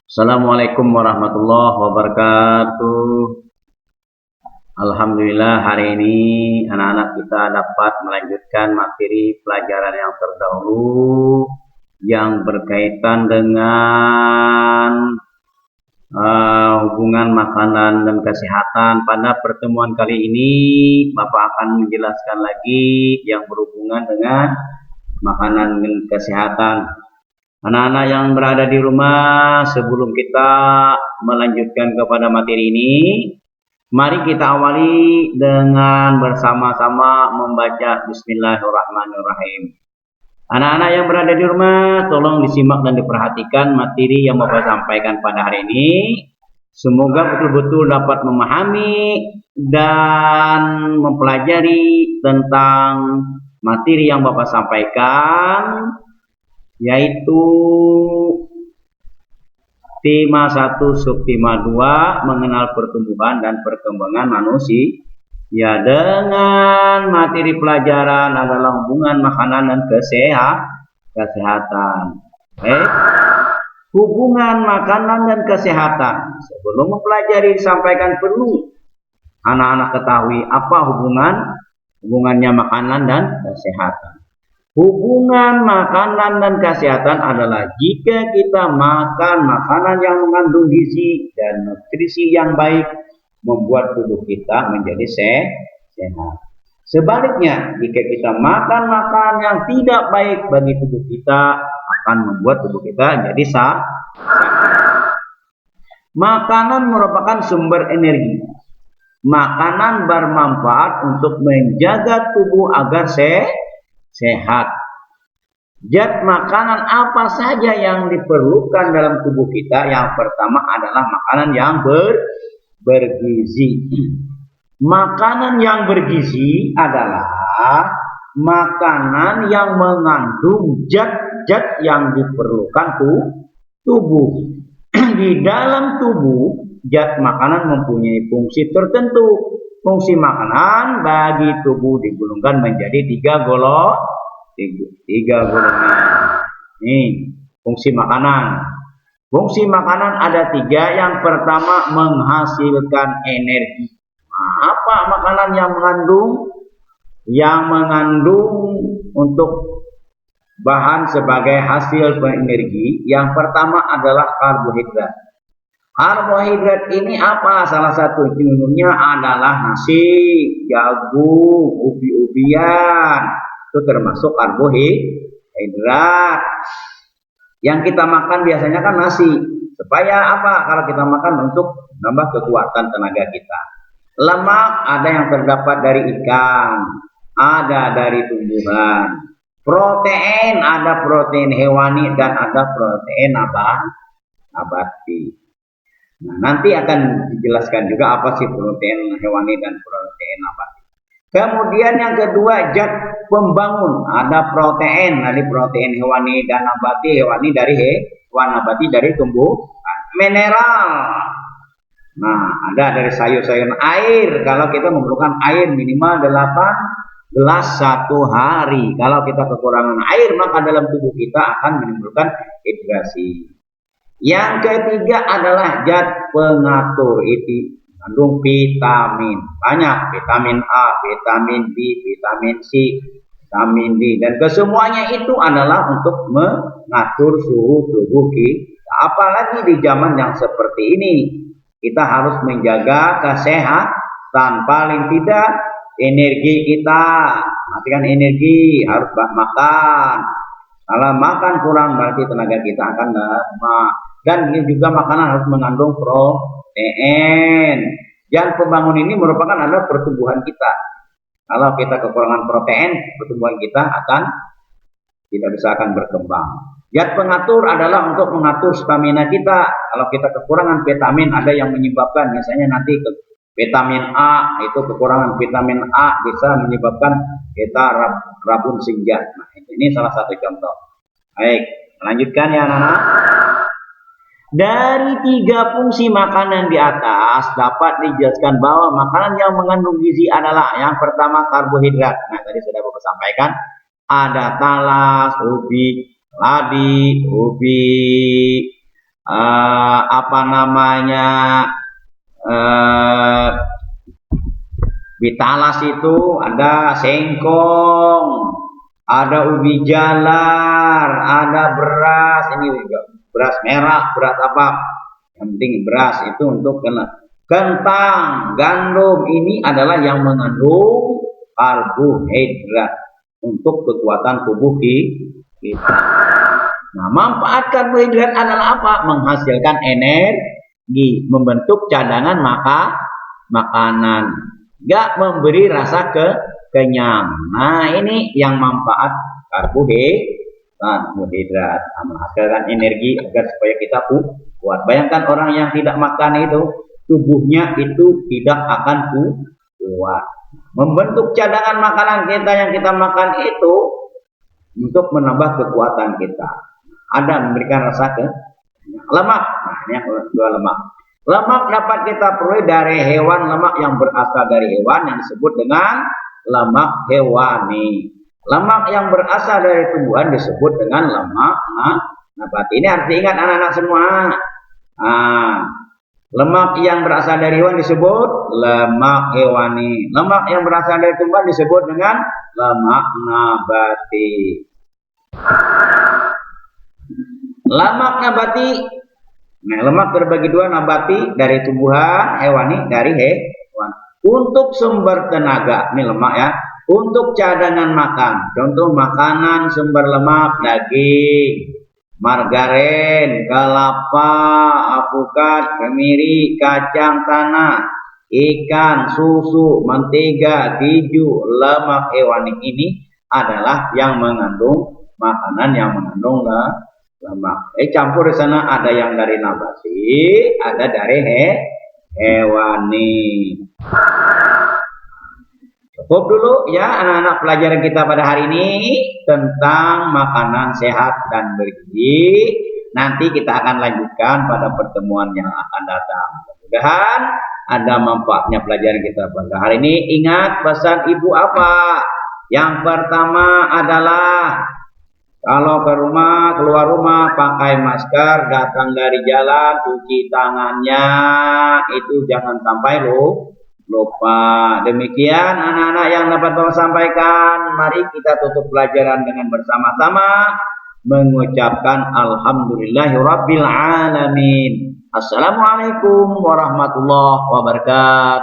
Assalamualaikum warahmatullahi wabarakatuh. Alhamdulillah hari ini anak-anak kita dapat melanjutkan materi pelajaran yang terdahulu yang berkaitan dengan hubungan makanan dan kesehatan. Pada pertemuan kali ini Bapak akan menjelaskan lagi yang berhubungan dengan makanan dan kesehatan. Anak-anak yang berada di rumah, sebelum kita melanjutkan kepada materi ini, mari kita awali dengan bersama-sama membaca Bismillahirrahmanirrahim. Anak-anak yang berada di rumah, tolong disimak dan diperhatikan materi yang Bapak sampaikan pada hari ini. Semoga betul-betul dapat memahami dan mempelajari tentang materi yang Bapak sampaikan, yaitu tema 1 subtema 2 mengenal pertumbuhan dan perkembangan manusia. Ya, dengan materi pelajaran adalah hubungan makanan dan kesehatan. Hubungan makanan dan kesehatan. Sebelum mempelajari disampaikan perlu anak-anak ketahui apa hubungannya makanan dan kesehatan. Hubungan makanan dan kesehatan adalah jika kita makan makanan yang mengandung gizi dan nutrisi yang baik, membuat tubuh kita menjadi sehat. Sebaliknya, jika kita makan makanan yang tidak baik bagi tubuh kita, akan membuat tubuh kita jadi sakit. Makanan merupakan sumber energi. Makanan bermanfaat untuk menjaga tubuh agar sehat. Zat makanan apa saja yang diperlukan dalam tubuh kita? Yang pertama adalah makanan yang bergizi. Makanan yang bergizi adalah makanan yang mengandung zat-zat yang diperlukan tubuh. Di dalam tubuh, zat makanan mempunyai fungsi tertentu. Fungsi makanan bagi tubuh digolongkan menjadi tiga golongan. Nih, fungsi makanan. Fungsi makanan ada 3. Yang pertama, menghasilkan energi. Nah, apa makanan yang mengandung untuk bahan sebagai hasil energi? Yang pertama adalah karbohidrat. Karbohidrat ini apa? Salah satu contohnya adalah nasi, jagung, ubi-ubian. Itu termasuk karbohidrat. Yang kita makan biasanya kan nasi. Supaya apa? Kalau kita makan untuk menambah kekuatan tenaga kita. Lemak ada yang terdapat dari ikan, ada dari tumbuhan. Protein ada protein hewani dan ada protein nabati. Nah, nanti akan dijelaskan juga apa sih protein hewani dan protein nabati. Kemudian yang kedua, zat pembangun. Ada protein dari protein hewani dan nabati. Hewani dari hewan, nabati dari tumbuh. Mineral. Nah, ada dari sayur-sayuran. Air. Kalau kita memerlukan air minimal 8 gelas satu hari. Kalau kita kekurangan air, maka dalam tubuh kita akan menimbulkan dehidrasi. Yang ketiga adalah zat pengatur, itu mengandung vitamin. Banyak, vitamin A, vitamin B, vitamin C, vitamin D. Dan kesemuanya itu adalah untuk mengatur suhu tubuh kita. Apalagi di zaman yang seperti ini, kita harus menjaga kesehatan. Paling tidak energi kita, matikan energi, harus makan. Kalau makan kurang berarti tenaga kita akan lemah. Dan ini juga makanan harus mengandung protein. Yang pembangun ini merupakan adalah pertumbuhan kita. Kalau kita kekurangan protein, pertumbuhan kita tidak bisa akan berkembang. Zat pengatur adalah untuk mengatur stamina kita. Kalau kita kekurangan vitamin, ada yang menyebabkan misalnya nanti vitamin A, itu kekurangan vitamin A bisa menyebabkan kita rabun senja. Nah, ini salah satu contoh. Baik, lanjutkan ya anak-anak. Dari 3 fungsi makanan di atas dapat dijelaskan bahwa makanan yang mengandung gizi adalah yang pertama karbohidrat. Nah, tadi sudah Bapak sampaikan ada talas, ubi, ladi, ubi apa namanya, Bitalas itu ada sengkong, ada ubi jalar, ada beras, ini juga beras merah, beras apa, yang penting beras itu untuk kentang, gandum, ini adalah yang mengandung karbohidrat untuk kekuatan tubuh kita. Nah, manfaat karbohidrat adalah apa? Menghasilkan energi, membentuk cadangan makanan. Gak memberi rasa kenyang. Nah, ini yang manfaat karbohidrat, menghasilkan energi agar supaya kita kuat. Bayangkan orang yang tidak makan itu, tubuhnya itu tidak akan kuat. Membentuk cadangan makanan kita yang kita makan itu untuk menambah kekuatan kita. Ada memberikan rasa lemak. Nah, ini yang kedua, lemak. Lemak dapat kita peroleh dari hewan, lemak yang berasal dari hewan yang disebut dengan lemak hewani. Lemak yang berasal dari tumbuhan disebut dengan lemak nabati. Ini harus diingat anak-anak semua. Lemak yang berasal dari hewan disebut lemak hewani. Lemak yang berasal dari tumbuhan disebut dengan lemak nabati. Lemak nabati. Nah, lemak terbagi dua, nabati dari tumbuhan, hewani dari hewan. Untuk sumber tenaga, ini lemak ya. Untuk cadangan makan, contoh makanan sumber lemak, daging, margarin, kelapa, alpukat, kemiri, kacang tanah, ikan, susu, mentega, keju. Lemak hewani ini adalah yang mengandung makanan yang mengandung lemak. Campur di sana ada yang dari nabati, ada dari hewani. Cukup dulu ya anak-anak pelajaran kita pada hari ini tentang makanan sehat dan bergizi. Nanti kita akan lanjutkan pada pertemuan yang akan datang. Mudah-mudahan ada manfaatnya pelajaran kita pada hari ini. Ingat pesan ibu apa? Yang pertama adalah kalau keluar rumah pakai masker, datang dari jalan cuci tangannya, itu jangan sampai lupa. Demikian anak-anak yang dapat Bapak sampaikan. Mari kita tutup pelajaran dengan bersama-sama mengucapkan alhamdulillahirabbil alamin. Assalamualaikum warahmatullahi wabarakatuh.